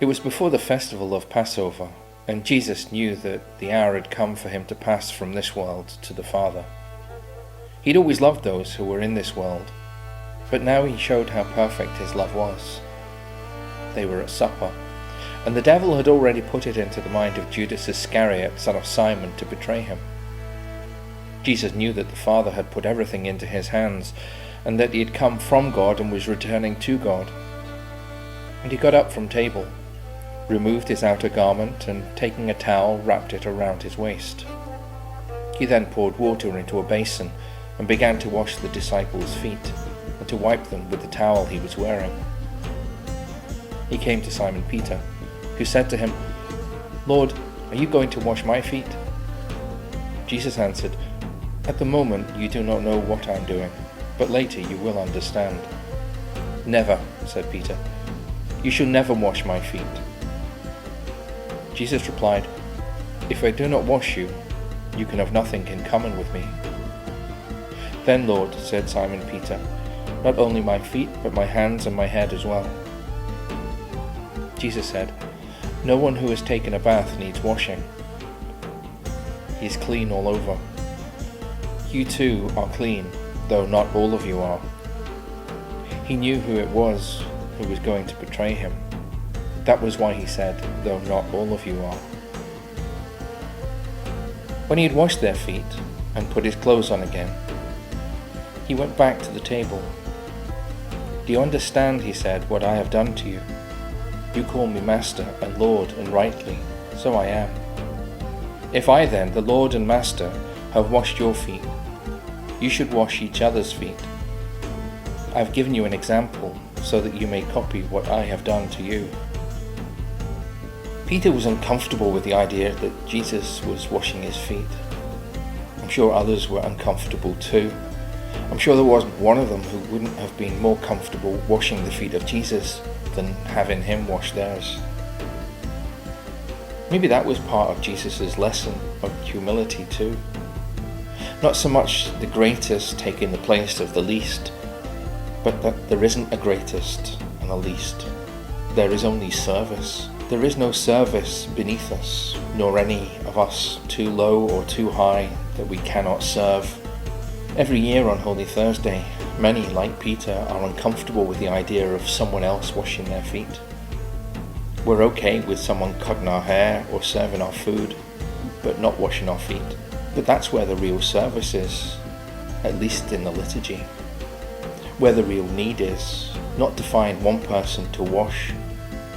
It was before the festival of Passover, and Jesus knew that the hour had come for him to pass from this world to the Father. He'd always loved those who were in this world, but now he showed how perfect his love was. They were at supper, and the devil had already put it into the mind of Judas Iscariot, son of Simon, to betray him. Jesus knew that the Father had put everything into his hands, and that he had come from God and was returning to God. And he got up from table, removed his outer garment, and taking a towel, wrapped it around his waist. He then poured water into a basin and began to wash the disciples' feet and to wipe them with the towel he was wearing. He came to Simon Peter, who said to him, "Lord, are you going to wash my feet?" Jesus answered, "At the moment you do not know what I am doing, but later you will understand." "Never," said Peter. "You shall never wash my feet." Jesus replied, "If I do not wash you, you can have nothing in common with me." "Then, Lord," said Simon Peter, "not only my feet, but my hands and my head as well." Jesus said, "No one who has taken a bath needs washing. He is clean all over. You too are clean, though not all of you are." He knew who it was who was going to betray him. That was why he said, "Though not all of you are." When he had washed their feet and put his clothes on again, he went back to the table. "Do you understand," he said, "what I have done to you? You call me Master and Lord, and rightly, so I am. If I then, the Lord and Master, have washed your feet, you should wash each other's feet. I have given you an example, so that you may copy what I have done to you." Peter was uncomfortable with the idea that Jesus was washing his feet. I'm sure others were uncomfortable too. I'm sure there wasn't one of them who wouldn't have been more comfortable washing the feet of Jesus than having him wash theirs. Maybe that was part of Jesus' lesson of humility too. Not so much the greatest taking the place of the least, but that there isn't a greatest and a least. There is only service. There is no service beneath us, nor any of us too low or too high that we cannot serve. Every year on Holy Thursday, many, like Peter, are uncomfortable with the idea of someone else washing their feet. We're okay with someone cutting our hair or serving our food, but not washing our feet. But that's where the real service is, at least in the liturgy. Where the real need is, not to find one person to wash,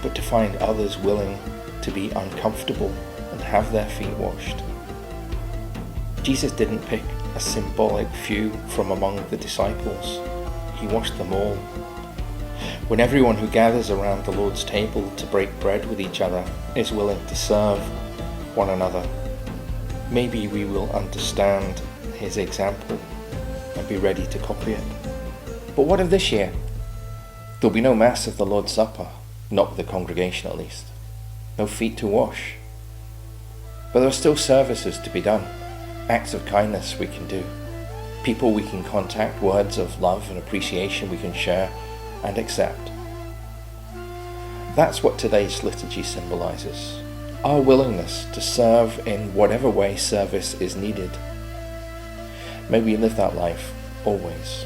but to find others willing to be uncomfortable and have their feet washed. Jesus didn't pick a symbolic few from among the disciples. He washed them all. When everyone who gathers around the Lord's table to break bread with each other is willing to serve one another, maybe we will understand his example and be ready to copy it. But what of this year? There'll be no Mass of the Lord's Supper, not with the congregation at least. No feet to wash. But there are still services to be done, acts of kindness we can do, people we can contact, words of love and appreciation we can share and accept. That's what today's liturgy symbolizes, our willingness to serve in whatever way service is needed. May we live that life always.